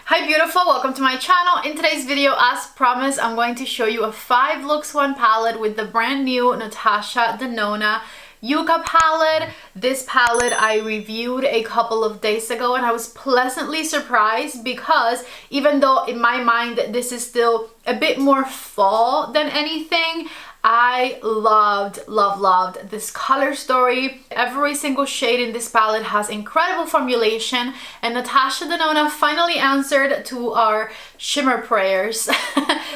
Hi beautiful, welcome to my channel. In today's video, as promised, I'm going to show you a 5 looks 1 palette with the brand new Natasha Denona Yucca palette. This palette I reviewed a couple of days ago and I was pleasantly surprised because even though in my mind this is still a bit more fall than anything, I loved this color story. Every single shade in this palette has incredible formulation, and Natasha Denona finally answered to our shimmer prayers.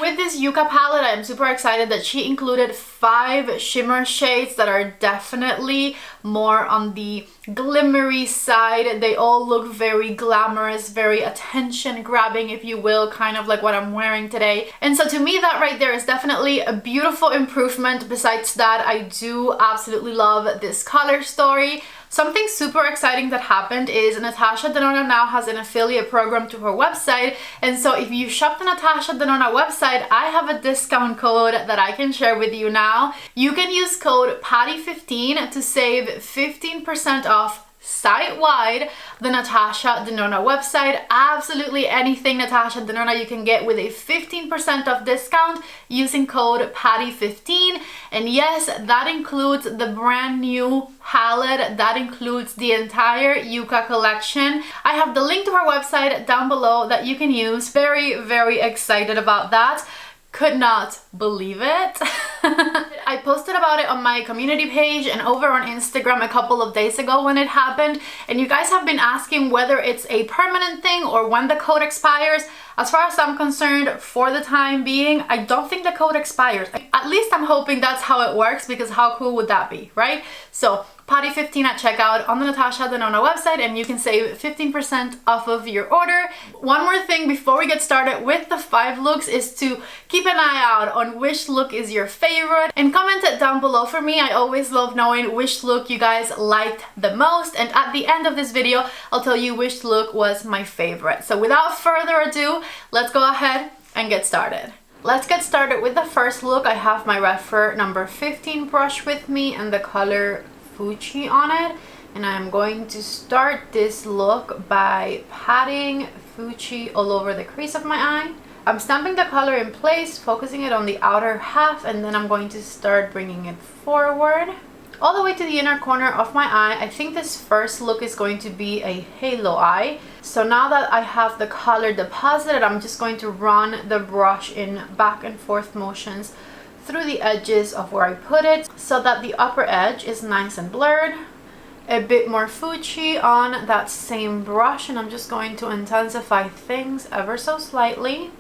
With this Yucca palette, I am super excited that she included 5 shimmer shades that are definitely more on the glimmery side. They all look very glamorous, very attention grabbing, if you will, kind of like what I'm wearing today. And so to me, that right there is definitely a beautiful improvement. Besides that, I do absolutely love this color story. Something super exciting that happened is Natasha Denona now has an affiliate program to her website, and so if you shop the Natasha Denona website, I have a discount code that I can share with you now. You can use code PATTY15 to save 15% off site-wide the Natasha Denona website. Absolutely anything Natasha Denona you can get with a 15% off discount using code PATTY15. And yes, that includes the brand new palette, that includes the entire Yucca collection. I have the link to her website down below that you can use. Very excited about that. Could not believe it. I posted about it on my community page and over on Instagram a couple of days ago when it happened, and you guys have been asking whether it's a permanent thing or when the code expires. As far as I'm concerned, for the time being, I don't think the code expires. At least I'm hoping that's how it works, because how cool would that be, right? So PATTY15 at checkout on the Natasha Denona website, and you can save 15% off of your order. One more thing before we get started with the 5 looks is to keep an eye out on which look is your favorite and comment it down below for me. I always love knowing which look you guys liked the most, and at the end of this video I'll tell you which look was my favorite. So without further ado, let's go ahead and get started. Let's get started with the first look. I have my REPHR number 15 brush with me and the color Fuji on it, and I'm going to start this look by patting Fuji all over the crease of my eye. I'm stamping the color in place, focusing it on the outer half, and then I'm going to start bringing it forward all the way to the inner corner of my eye. I think this first look is going to be a halo eye. So now that I have the color deposited, I'm just going to run the brush in back and forth motions through the edges of where I put it so that the upper edge is nice and blurred. A bit more Fuji on that same brush, and I'm just going to intensify things ever so slightly.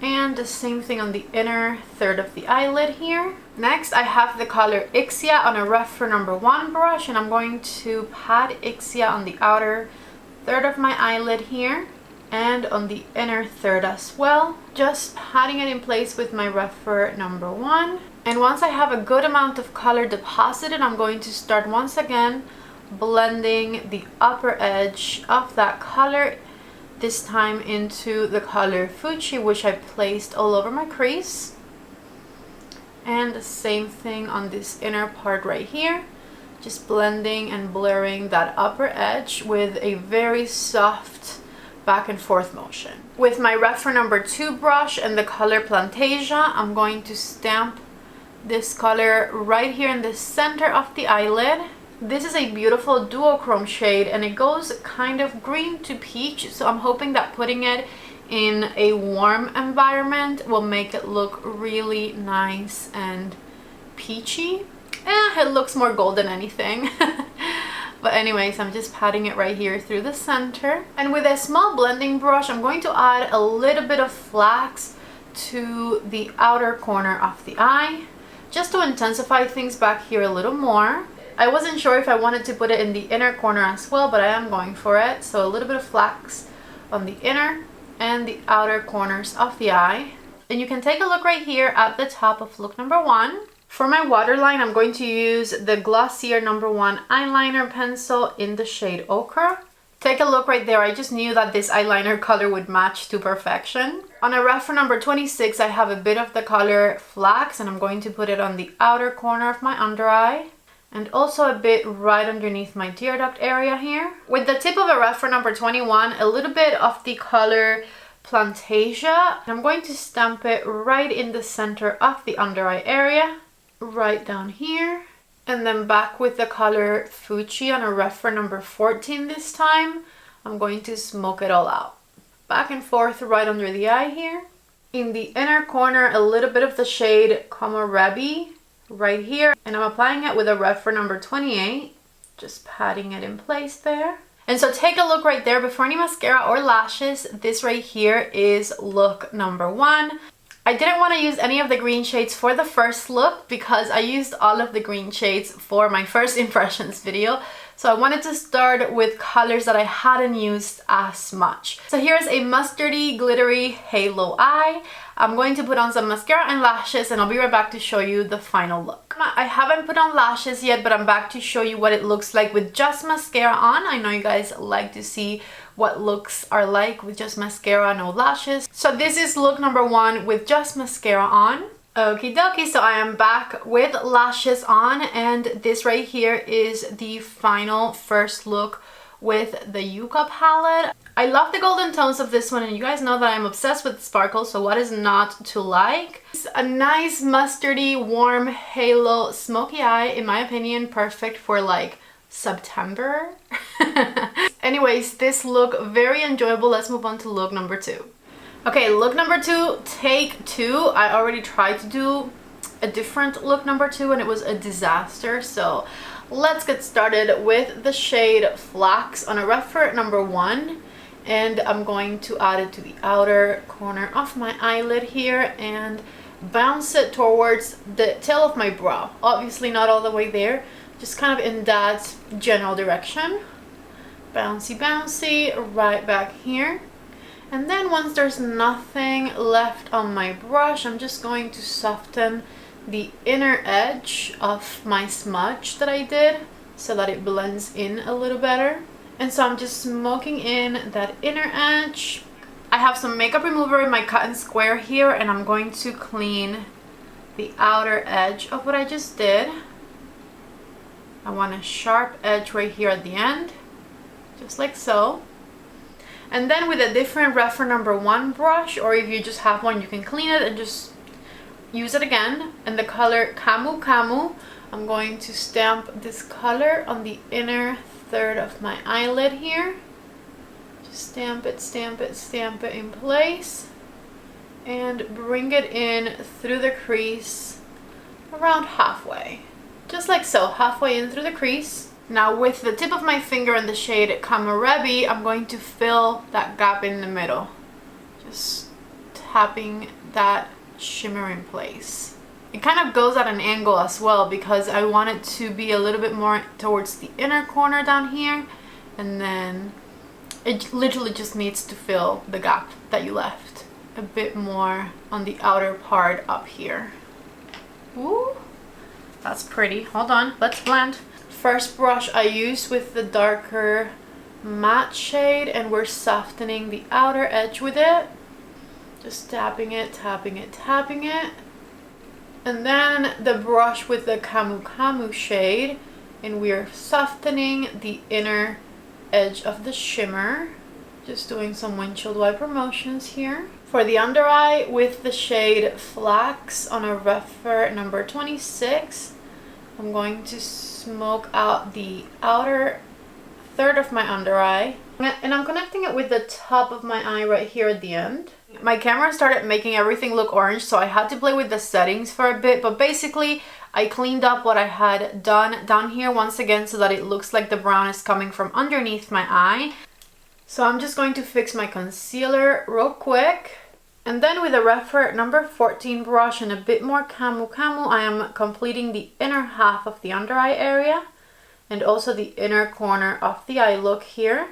And the same thing on the inner third of the eyelid here. Next, I have the color Ixia on a REPHR number 1 brush, and I'm going to pat Ixia on the outer third of my eyelid here and on the inner third as well, just patting it in place with my REPHR number 1. And once I have a good amount of color deposited, I'm going to start once again blending the upper edge of that color, this time into the color Fuji, which I placed all over my crease. And the same thing on this inner part right here, just blending and blurring that upper edge with a very soft back and forth motion. With my REPHR number 2 brush and the color Plantasia, I'm going to stamp this color right here in the center of the eyelid. This is a beautiful duochrome shade, and it goes kind of green to peach, so I'm hoping that putting it in a warm environment will make it look really nice and peachy. It looks more gold than anything. But anyways, I'm just patting it right here through the center. And with a small blending brush, I'm going to add a little bit of flax to the outer corner of the eye, just to intensify things back here a little more. I wasn't sure if I wanted to put it in the inner corner as well, but I am going for it. So a little bit of flax on the inner and the outer corners of the eye. And you can take a look right here at the top of look number 1. For my waterline, I'm going to use the Glossier number 1 eyeliner pencil in the shade Ochre. Take a look right there. I just knew that this eyeliner color would match to perfection. On a REPHR number 26, I have a bit of the color Flax, and I'm going to put it on the outer corner of my under eye, and also a bit right underneath my tear duct area here. With the tip of a REPHR number 21, a little bit of the color Plantasia. I'm going to stamp it right in the center of the under eye area, right down here. And then back with the color Fuji on a REPHR number 14 this time. I'm going to smoke it all out. Back and forth right under the eye here. In the inner corner, a little bit of the shade Komorebi right here. And I'm applying it with a REPHR number 28. Just patting it in place there. And so take a look right there. Before any mascara or lashes, this right here is look number 1. I didn't want to use any of the green shades for the first look because I used all of the green shades for my first impressions video. So I wanted to start with colors that I hadn't used as much. So here's a mustardy, glittery halo eye. I'm going to put on some mascara and lashes and I'll be right back to show you the final look. I haven't put on lashes yet, but I'm back to show you what it looks like with just mascara on. I know you guys like to see what looks are like with just mascara, no lashes. So this is look number 1 with just mascara on. Okie dokie, so I am back with lashes on, and this right here is the final first look with the Yucca palette. I love the golden tones of this one, and you guys know that I'm obsessed with sparkle, so what is not to like? It's a nice mustardy, warm halo smoky eye, in my opinion, perfect for like September. Anyways, this look, very enjoyable. Let's move on to look number 2. Okay, look number 2, take 2. I already tried to do a different look number 2 and it was a disaster. So let's get started with the shade Flax on a REPHR number 1. And I'm going to add it to the outer corner of my eyelid here and bounce it towards the tail of my brow. Obviously not all the way there, just kind of in that general direction. Bouncy, bouncy, right back here. And then once there's nothing left on my brush, I'm just going to soften the inner edge of my smudge that I did so that it blends in a little better. And so I'm just smoking in that inner edge. I have some makeup remover in my cotton square here, and I'm going to clean the outer edge of what I just did. I want a sharp edge right here at the end, just like so. And then with a different REPHR number 1 brush, or if you just have one, you can clean it and just use it again. And the color Camu Camu, I'm going to stamp this color on the inner third of my eyelid here. Just stamp it, stamp it, stamp it in place. And bring it in through the crease around halfway. Just like so, halfway in through the crease. Now with the tip of my finger in the shade Komorebi, I'm going to fill that gap in the middle. Just tapping that shimmer in place. It kind of goes at an angle as well because I want it to be a little bit more towards the inner corner down here. And then it literally just needs to fill the gap that you left. A bit more on the outer part up here. Ooh, that's pretty. Hold on, let's blend. First brush I use with the darker matte shade, and we're softening the outer edge with it. Just tapping it, tapping it, tapping it. And then the brush with the Camu Camu shade, and we're softening the inner edge of the shimmer. Just doing some windshield wiper motions here. For the under eye with the shade Flax on a REPHR number 26, I'm going to smoke out the outer third of my under eye, and I'm connecting it with the top of my eye right here at the end. My camera started making everything look orange, so I had to play with the settings for a bit, but basically I cleaned up what I had done down here once again so that it looks like the brown is coming from underneath my eye. So I'm just going to fix my concealer real quick. And then with a REPHR number 14 brush and a bit more Camu Camu, I am completing the inner half of the under eye area and also the inner corner of the eye look here.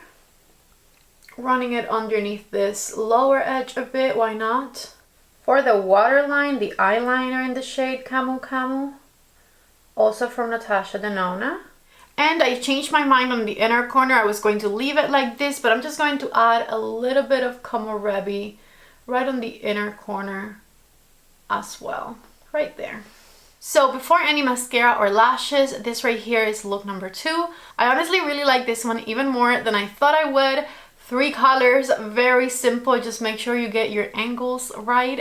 Running it underneath this lower edge a bit, why not? For the waterline, the eyeliner in the shade Camu Camu, also from Natasha Denona. And I changed my mind on the inner corner. I was going to leave it like this, but I'm just going to add a little bit of Komorebi right on the inner corner as well, right there. So before any mascara or lashes, this right here is look number 2. I honestly really like this one even more than I thought I would. 3 colors, very simple. Just make sure you get your angles right.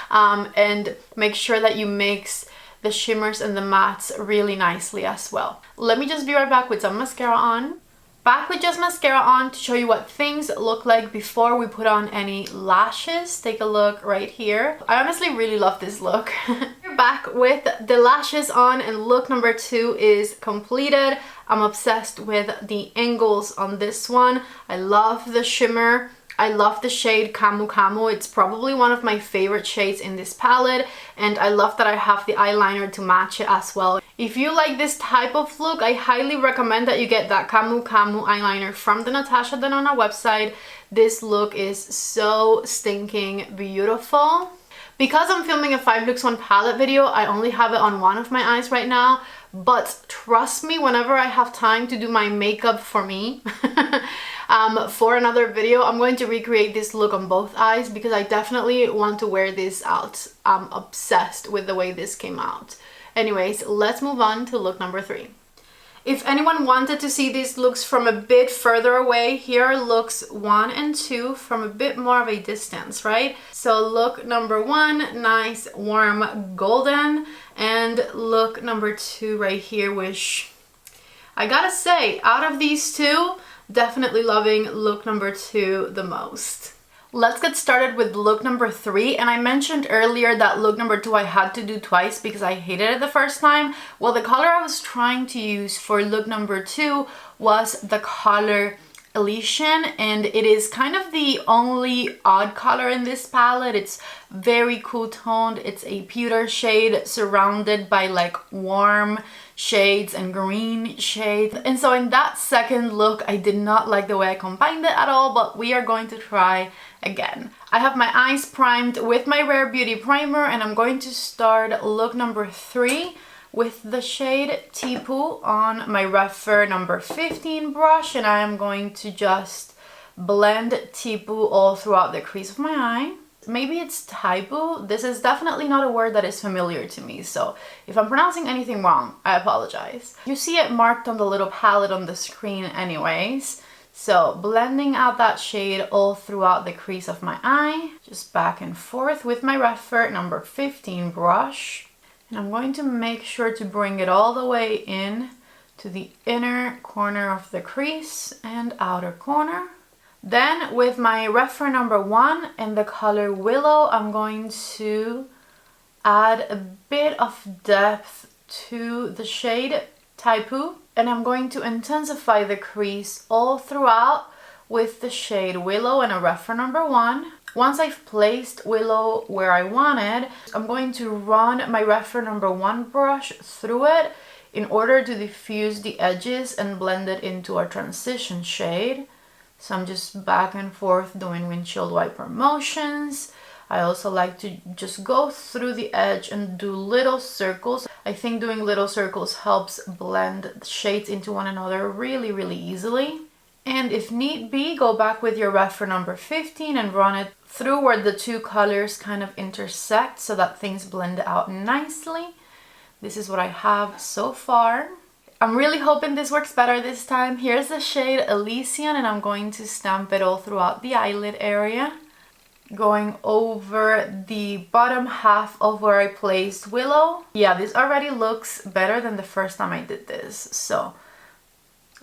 And make sure that you mix the shimmers and the mattes really nicely as well. Let me just be right back with some mascara on. Back with just mascara on to show you what things look like before we put on any lashes. Take a look right here. I honestly really love this look. We're back with the lashes on and look number 2 is completed. I'm obsessed with the angles on this one. I love the shimmer. I love the shade Camu Camu. It's probably one of my favorite shades in this palette, and I love that I have the eyeliner to match it as well. If you like this type of look, I highly recommend that you get that Camu Camu eyeliner from the Natasha Denona website. This look is so stinking beautiful. Because I'm filming a 5 looks 1 palette video, I only have it on one of my eyes right now, but trust me, whenever I have time to do my makeup for me, for another video, I'm going to recreate this look on both eyes because I definitely want to wear this out. I'm obsessed with the way this came out. Anyways, let's move on to look number 3. If anyone wanted to see these looks from a bit further away, here are looks 1 and 2 from a bit more of a distance, right? So look number 1, nice warm golden, and look number 2 right here, which I gotta say, out of these two, definitely loving look number 2 the most. Let's get started with look number 3, and I mentioned earlier that look number 2 I had to do twice because I hated it the first time. Well, the color I was trying to use for look number 2 was the color Elysian, and it is kind of the only odd color in this palette. It's very cool toned. It's a pewter shade surrounded by like warm shades and green shades, and so in that second look I did not like the way I combined it at all, but we are going to try again. I have my eyes primed with my Rare Beauty primer, and I'm going to start look number 3 with the shade Tipu on my REPHR number 15 brush, and I am going to just blend Tipu all throughout the crease of my eye. Maybe it's Taipu. This is definitely not a word that is familiar to me, so if I'm pronouncing anything wrong, I apologize. You see it marked on the little palette on the screen anyways. So blending out that shade all throughout the crease of my eye, just back and forth with my REPHR number 15 brush. And I'm going to make sure to bring it all the way in to the inner corner of the crease and outer corner. Then with my REPHR number 1 in the color Willow, I'm going to add a bit of depth to the shade Taipu, and I'm going to intensify the crease all throughout with the shade Willow and a REPHR number 1. Once I've placed Willow where I wanted, I'm going to run my REPHR number 1 brush through it in order to diffuse the edges and blend it into a transition shade. So I'm just back and forth doing windshield wiper motions. I also like to just go through the edge and do little circles. I think doing little circles helps blend shades into one another really, really easily. And if need be, go back with your REPHR number 15 and run it through where the two colors kind of intersect so that things blend out nicely. This is what I have so far. I'm really hoping this works better this time. Here's the shade Elysian, and I'm going to stamp it all throughout the eyelid area, going over the bottom half of where I placed Willow. Yeah, this already looks better than the first time I did this. So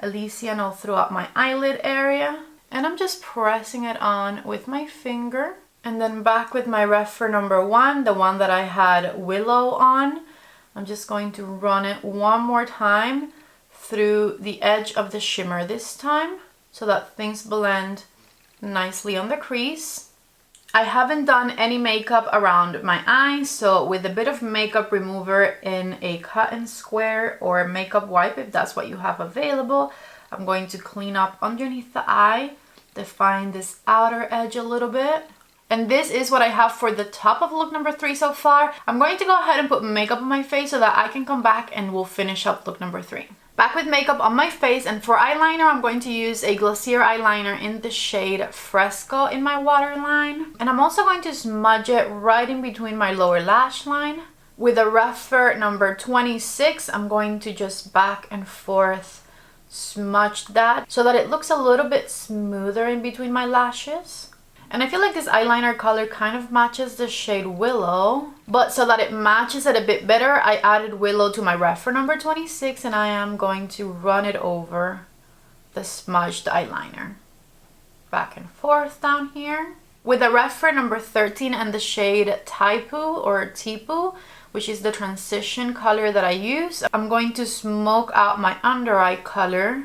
Elysian all throughout my eyelid area, and I'm just pressing it on with my finger. And then back with my REPHR number 1, the one that I had Willow on, I'm just going to run it one more time through the edge of the shimmer this time so that things blend nicely on the crease. I haven't done any makeup around my eyes, so with a bit of makeup remover in a cotton square or makeup wipe, if that's what you have available, I'm going to clean up underneath the eye, define this outer edge a little bit. And this is what I have for the top of look number 3 so far. I'm going to go ahead and put makeup on my face so that I can come back and we'll finish up look number 3. Back with makeup on my face, and for eyeliner, I'm going to use a Glossier eyeliner in the shade Fresco in my waterline. And I'm also going to smudge it right in between my lower lash line. With a REPHR number 26, I'm going to just back and forth smudged that so that it looks a little bit smoother in between my lashes. And I feel like this eyeliner color kind of matches the shade Willow, but so that it matches it a bit better, I added Willow to my REPHR number 26, and I am going to run it over the smudged eyeliner. Back and forth down here. With the REPHR number 13 and the shade Taipu or Tipu, which is the transition color that I use, I'm going to smoke out my under eye color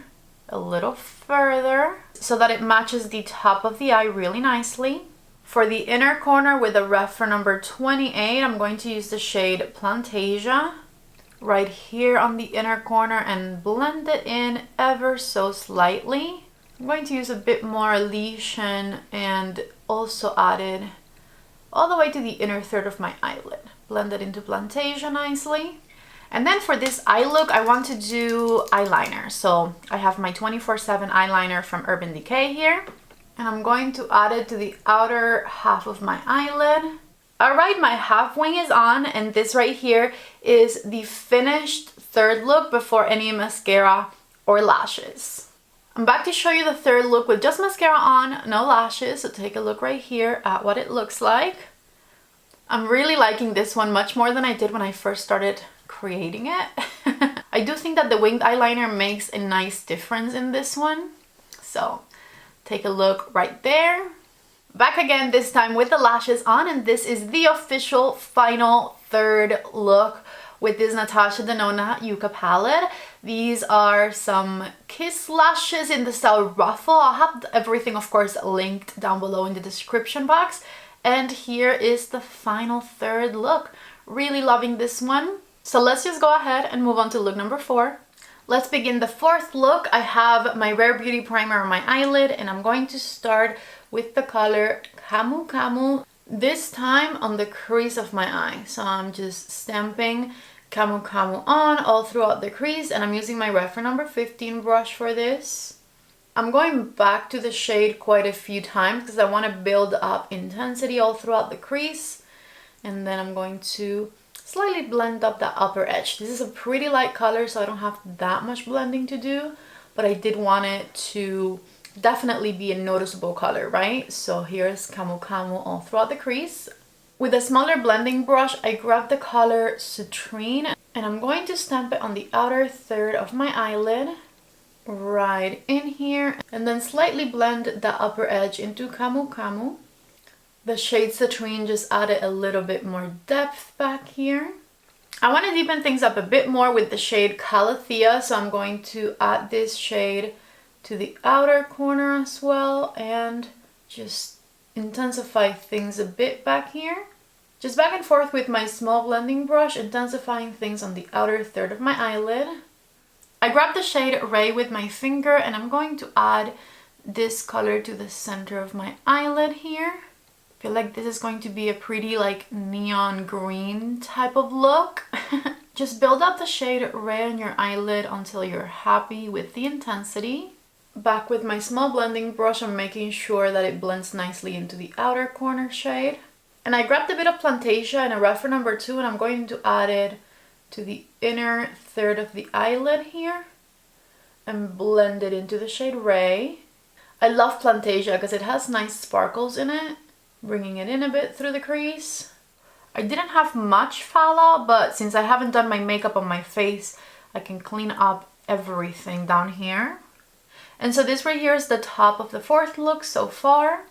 a little further so that it matches the top of the eye really nicely. For the inner corner with the REPHR number 28, I'm going to use the shade Plantasia right here on the inner corner and blend it in ever so slightly. I'm going to use a bit more lesion and also add it all the way to the inner third of my eyelid. Blend it into Plantasia nicely. And then for this eye look, I want to do eyeliner. So I have my 24/7 eyeliner from Urban Decay here. And I'm going to add it to the outer half of my eyelid. Alright, my half wing is on, and this right here is the finished third look before any mascara or lashes. I'm back to show you the third look with just mascara on, no lashes, so take a look right here at what it looks like. I'm really liking this one much more than I did when I first started creating it. I do think that the winged eyeliner makes a nice difference in this one, so take a look right there. Back again, this time with the lashes on, and this is the official final third look with this Natasha Denona Yucca palette. These are some Kiss lashes in the style Ruffle. I'll have everything, of course, linked down below in the description box. And here is the final third look. Really loving this one. So let's just go ahead and move on to look number 4. Let's begin the fourth look. I have my Rare Beauty primer on my eyelid, and I'm going to start with the color Camu Camu, this time on the crease of my eye. So I'm just stamping Camu Camu on all throughout the crease, and I'm using my REPHR number 15 brush for this. I'm going back to the shade quite a few times because I want to build up intensity all throughout the crease, and then I'm going to slightly blend up the upper edge. This is a pretty light color, so I don't have that much blending to do, but I did want it to definitely be a noticeable color, right? So here's Camu Camu all throughout the crease. With a smaller blending brush, I grabbed the color Citrine, and I'm going to stamp it on the outer third of my eyelid, right in here, and then slightly blend the upper edge into Camu Camu. The shade Citrine just added a little bit more depth back here. I want to deepen things up a bit more with the shade Calathea, so I'm going to add this shade to the outer corner as well and just intensify things a bit back here. Just back and forth with my small blending brush, intensifying things on the outer third of my eyelid. I grabbed the shade Ray with my finger, and I'm going to add this color to the center of my eyelid here. I feel like this is going to be a pretty like neon green type of look. Just build up the shade Ray on your eyelid until you're happy with the intensity. Back with my small blending brush, I'm making sure that it blends nicely into the outer corner shade. And I grabbed a bit of Plantasia in a REPHR number 2, and I'm going to add it to the inner third of the eyelid here and blend it into the shade Ray. I love Plantasia because it has nice sparkles in it, bringing it in a bit through the crease. I didn't have much fallout, but since I haven't done my makeup on my face, I can clean up everything down here. And so this right here is the top of the fourth look so far.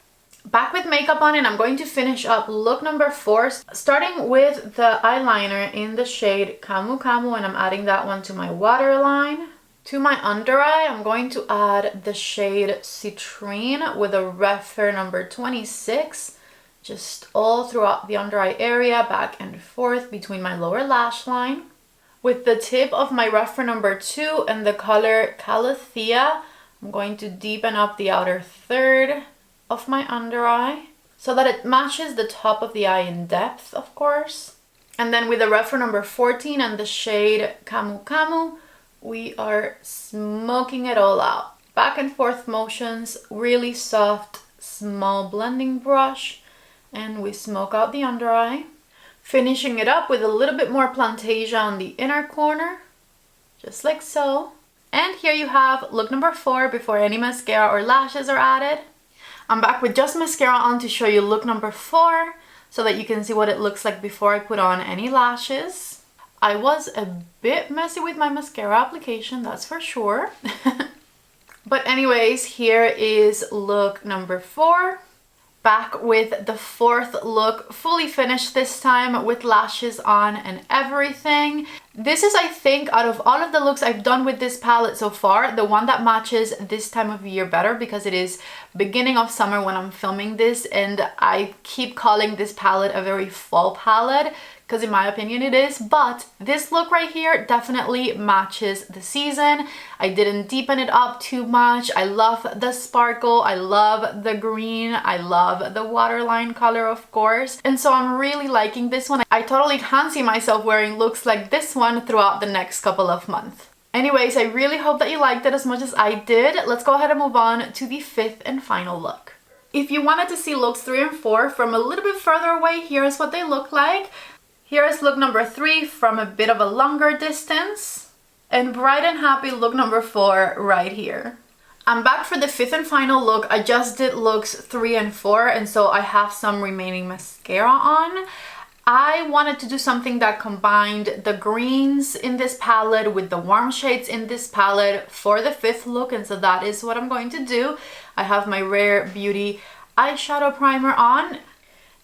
Back with makeup on, and I'm going to finish up look number 4, starting with the eyeliner in the shade Camu Camu, and I'm adding that one to my waterline. To my under eye, I'm going to add the shade Citrine with a REPHR number 26, just all throughout the under eye area, back and forth between my lower lash line. With the tip of my REPHR number 2 and the color Calathea, I'm going to deepen up the outer third of my under eye so that it matches the top of the eye in depth, of course. And then with the REPHR number 14 and the shade Camu Camu, we are smoking it all out. Back and forth motions, really soft, small blending brush, and we smoke out the under eye. Finishing it up with a little bit more Plantasia on the inner corner, just like so. And here you have look number 4 before any mascara or lashes are added. I'm back with just mascara on to show you look number 4 so that you can see what it looks like before I put on any lashes. I was a bit messy with my mascara application, that's for sure. But anyways, here is look number 4. Back with the 4th look, fully finished this time with lashes on and everything. This is, I think, out of all of the looks I've done with this palette so far, the one that matches this time of year better, because it is beginning of summer when I'm filming this, and I keep calling this palette a very fall palette, because in my opinion it is, but this look right here definitely matches the season. I didn't deepen it up too much. I love the sparkle, I love the green, I love the waterline color, of course, and so I'm really liking this one. I totally can see myself wearing looks like this one throughout the next couple of months. Anyways, I really hope that you liked it as much as I did. Let's go ahead and move on to the 5th and final look. If you wanted to see looks 3 and 4 from a little bit further away, here's what they look like. Here is look number 3 from a bit of a longer distance, and bright and happy look number 4 right here. I'm back for the 5th and final look. I just did looks 3 and 4, and so I have some remaining mascara on. I wanted to do something that combined the greens in this palette with the warm shades in this palette for the 5th look, and so that is what I'm going to do. I have my Rare Beauty eyeshadow primer on,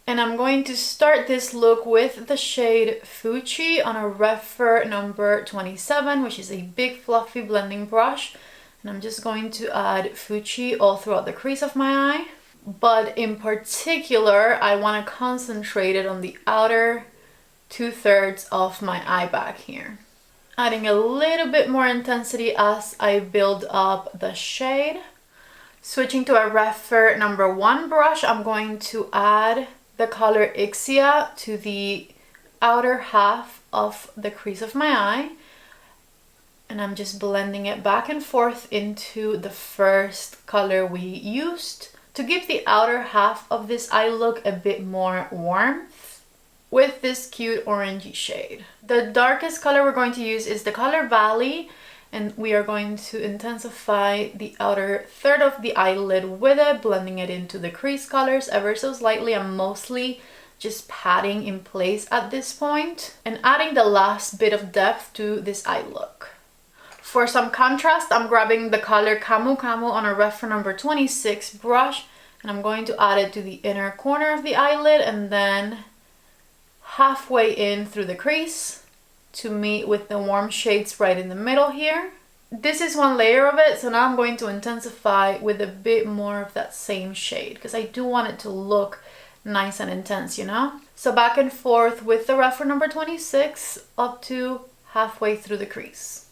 and I'm going to start this look with the shade Fuchi on a REPHR number 27, which is a big fluffy blending brush. And I'm just going to add Fuchi all throughout the crease of my eye. But in particular, I want to concentrate it on the outer 2/3 of my eye back here. Adding a little bit more intensity as I build up the shade. Switching to a REPHR number 1 brush, I'm going to add the color Ixia to the outer half of the crease of my eye, and I'm just blending it back and forth into the first color we used to give the outer half of this eye look a bit more warmth with this cute orangey shade. The darkest color we're going to use is the color Valley, and we are going to intensify the outer 1/3 of the eyelid with it, blending it into the crease colors ever so slightly. I'm mostly just patting in place at this point and adding the last bit of depth to this eye look. For some contrast, I'm grabbing the color Camu Camu on a REPHR number 26 brush, and I'm going to add it to the inner corner of the eyelid and then halfway in through the crease to meet with the warm shades right in the middle here. This is one layer of it, so now I'm going to intensify with a bit more of that same shade because I do want it to look nice and intense, you know? So back and forth with the REPHR number 26 up to halfway through the crease.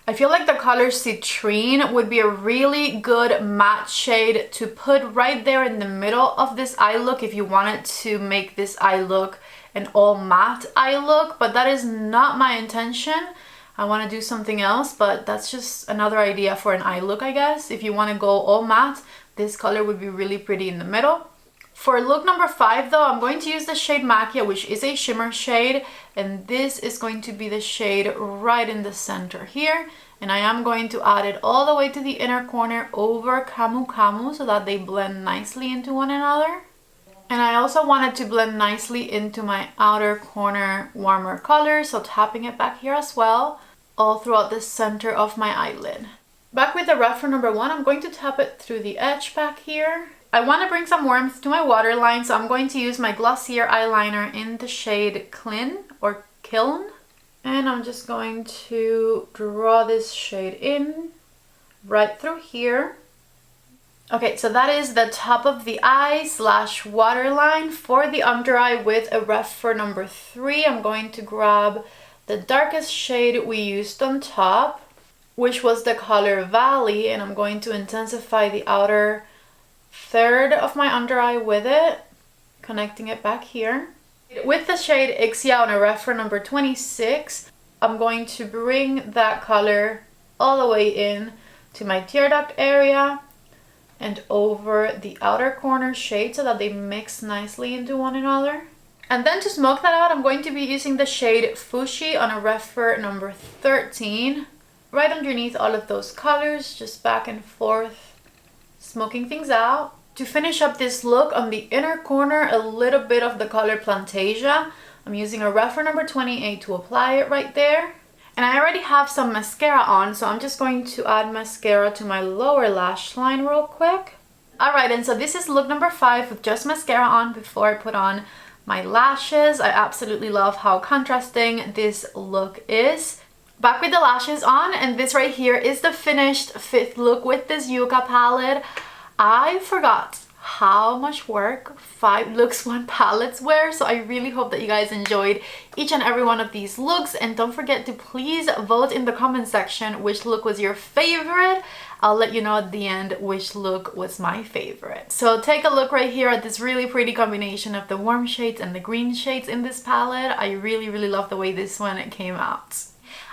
I feel like the color Citrine would be a really good matte shade to put right there in the middle of this eye look if you wanted to make this eye look an all matte eye look, but that is not my intention. I want to do something else, but that's just another idea for an eye look, I guess. If you want to go all matte, this color would be really pretty in the middle. For look number 5 though, I'm going to use the shade Macchia, which is a shimmer shade, and this is going to be the shade right in the center here. And I am going to add it all the way to the inner corner over Camu Camu so that they blend nicely into one another. And I also wanted to blend nicely into my outer corner warmer color, so tapping it back here as well, all throughout the center of my eyelid. Back with the REPHR number 1, I'm going to tap it through the edge back here. I want to bring some warmth to my waterline, so I'm going to use my Glossier eyeliner in the shade Clin or Kiln. And I'm just going to draw this shade in right through here. Okay, so that is the top of the eye / waterline. For the under eye with a REPHR number 3, I'm going to grab the darkest shade we used on top, which was the color Valley, and I'm going to intensify the outer 1/3 of my under eye with it, connecting it back here. With the shade Ixia on a REPHR number 26, I'm going to bring that color all the way in to my tear duct area and over the outer corner shade so that they mix nicely into one another. And then to smoke that out, I'm going to be using the shade Fushi on a REPHR number 13 right underneath all of those colors, just back and forth, smoking things out. To finish up this look, on the inner corner, a little bit of the color Plantasia. I'm using a REPHR number 28 to apply it right there. And I already have some mascara on, so I'm just going to add mascara to my lower lash line real quick. Alright, and so this is look number 5 with just mascara on before I put on my lashes. I absolutely love how contrasting this look is. Back with the lashes on, and this right here is the finished 5th look with this Yucca palette. I forgot how much work 5 looks 1 palettes were, so I really hope that you guys enjoyed each and every one of these looks, and don't forget to please vote in the comment section which look was your favorite. I'll let you know at the end which look was my favorite. So take a look right here at this really pretty combination of the warm shades and the green shades in this palette. I really love the way this one came out.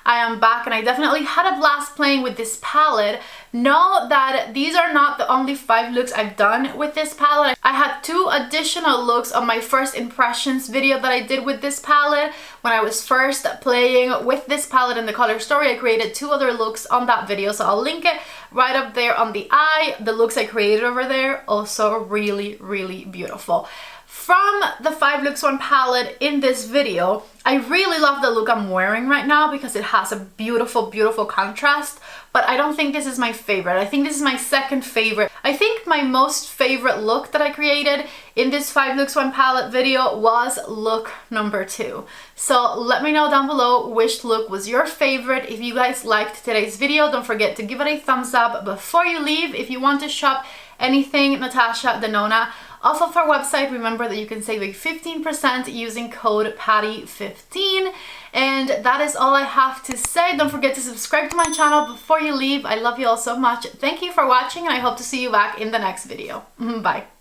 I am back, and I definitely had a blast playing with this palette. Know that these are not the only 5 looks I've done with this palette. I had 2 additional looks on my first impressions video that I did with this palette. When I was first playing with this palette in the color story, I created 2 other looks on that video, so I'll link it right up there on the eye. The looks I created over there, also really beautiful. From the 5 looks 1 palette in this video, I really love the look I'm wearing right now because it has a beautiful contrast, but I don't think this is my favorite. I think this is my second favorite. I think my most favorite look that I created in this 5 looks 1 palette video was look number 2. So let me know down below which look was your favorite. If you guys liked today's video, don't forget to give it a thumbs up. Before you leave, if you want to shop anything Natasha Denona off of our website, remember that you can save a 15% using code PATTY15. And that is all I have to say. Don't forget to subscribe to my channel before you leave. I love you all so much. Thank you for watching, and I hope to see you back in the next video. Bye.